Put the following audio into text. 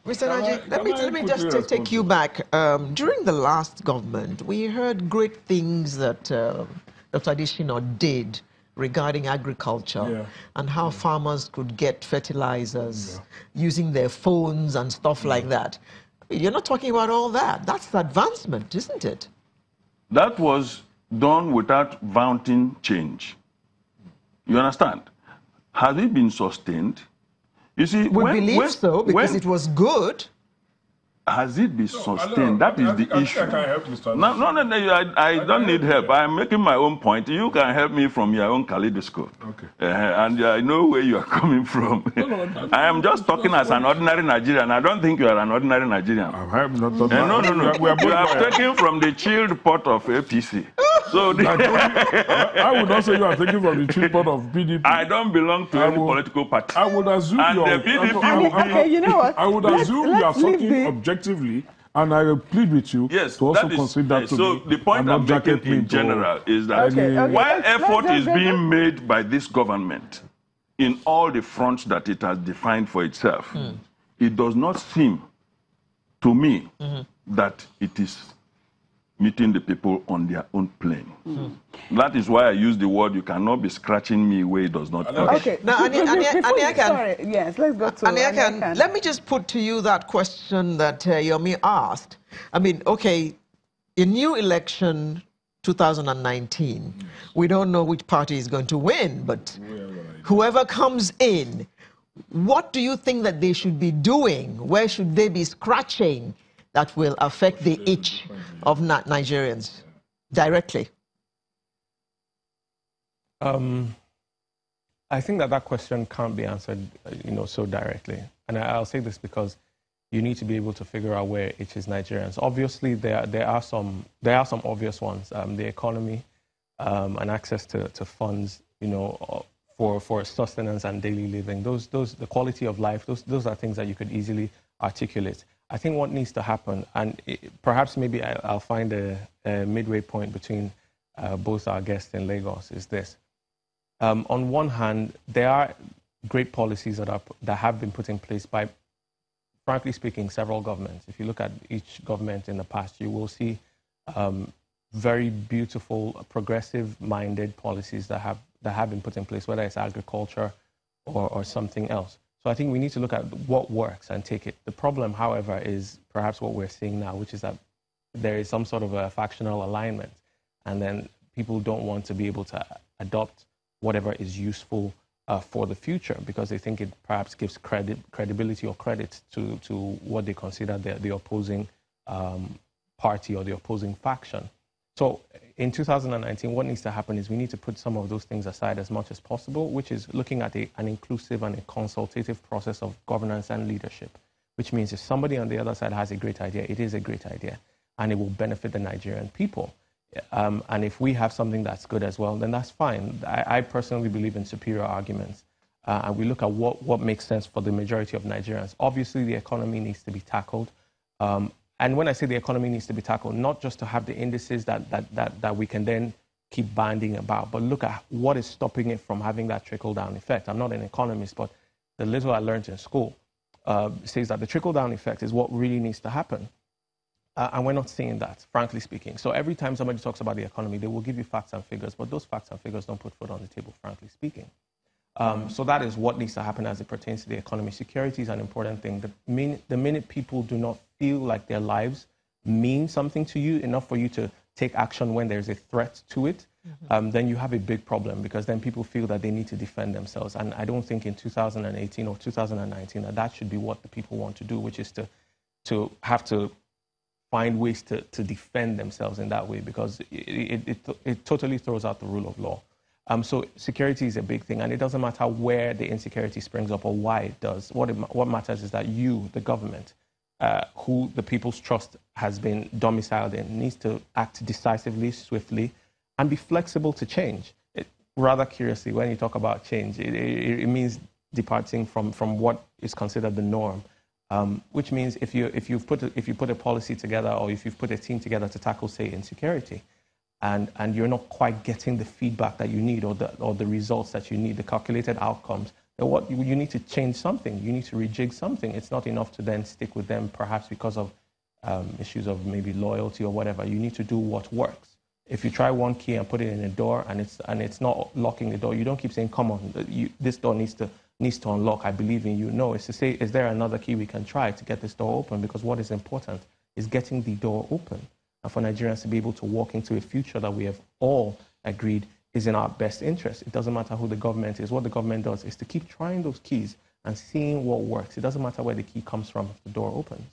Mr. Naji, let me just take you back. During the last government, we heard great things that Dr. Adishino did regarding agriculture and how farmers could get fertilizers using their phones and stuff like that. You're not talking about all that. That's advancement, isn't it? That was done without mounting change. You understand? Has it been sustained? You see, we believe so because it was good. Has it been sustained? That is the issue. I can help Mr. No, I don't need help. I'm making my own point. You can help me from your own kaleidoscope. Okay. And I know where you are coming from. I am just talking as an ordinary Nigerian. I don't think you are an ordinary Nigerian. I'm not talking. No. You are taken from the chilled pot of APC. So I would not say you are taking from the chilled pot of PDP. I don't belong to any political party. I would assume and you are. The PDP okay, you know what? I would assume you are talking objectively, and I will plead with you to also consider that to so me. The point I'm making in general is that while effort is being made by this government in all the fronts that it has defined for itself, it does not seem to me that it is meeting the people on their own plane. That is why I use the word, you cannot be scratching me where it does not touch. Okay. Now, Sorry, yes, let's go to Aniakan. Let me just put to you that question that Yomi asked. I mean, okay, a new election, 2019, we don't know which party is going to win, but whoever comes in, what do you think that they should be doing? Where should they be scratching that will affect the itch of Nigerians directly? I think that question can't be answered, so directly. And I'll say this because you need to be able to figure out where it itches Nigerians. Obviously, there are some obvious ones. The economy and access to funds, for sustenance and daily living. The quality of life. Those are things that you could easily articulate. I think what needs to happen, and perhaps maybe I'll find a midway point between both our guests in Lagos, is this. On one hand, there are great policies that have been put in place by, frankly speaking, several governments. If you look at each government in the past, you will see very beautiful, progressive-minded policies that have been put in place, whether it's agriculture or something else. So I think we need to look at what works and take it. The problem, however, is perhaps what we're seeing now, which is that there is some sort of a factional alignment, and then people don't want to be able to adopt whatever is useful for the future because they think it perhaps gives credibility or credit to what they consider the opposing party or the opposing faction. So in 2019, what needs to happen is we need to put some of those things aside as much as possible, which is looking at an inclusive and a consultative process of governance and leadership, which means if somebody on the other side has a great idea, it is a great idea, and it will benefit the Nigerian people. And if we have something that's good as well, then that's fine. I personally believe in superior arguments, and we look at what makes sense for the majority of Nigerians. Obviously, the economy needs to be tackled. And when I say the economy needs to be tackled, not just to have the indices that we can then keep banding about, but look at what is stopping it from having that trickle-down effect. I'm not an economist, but the little I learned in school says that the trickle-down effect is what really needs to happen. And we're not seeing that, frankly speaking. So every time somebody talks about the economy, they will give you facts and figures, but those facts and figures don't put food on the table, frankly speaking. So that is what needs to happen as it pertains to the economy. Security is an important thing. The minute people do not feel like their lives mean something to you, enough for you to take action when there's a threat to it, then you have a big problem because then people feel that they need to defend themselves. And I don't think in 2018 or 2019 that should be what the people want to do, which is to have to find ways to defend themselves in that way because it totally throws out the rule of law. So security is a big thing, and it doesn't matter where the insecurity springs up or why it does. What matters is that you, the government, who the people's trust has been domiciled in, needs to act decisively, swiftly, and be flexible to change. Rather curiously, when you talk about change, it means departing from what is considered the norm, which means if you put a policy together or if you've put a team together to tackle, say, insecurity, and you're not quite getting the feedback that you need or the results that you need, the calculated outcomes, You need to change something. You need to rejig something. It's not enough to then stick with them, perhaps because of issues of maybe loyalty or whatever. You need to do what works. If you try one key and put it in a door and it's not locking the door, you don't keep saying, "Come on, this door needs to unlock. I believe in you." No, it's to say, is there another key we can try to get this door open? Because what is important is getting the door open, and for Nigerians to be able to walk into a future that we have all agreed is in our best interest. It doesn't matter who the government is. What the government does is to keep trying those keys and seeing what works. It doesn't matter where the key comes from if the door opens.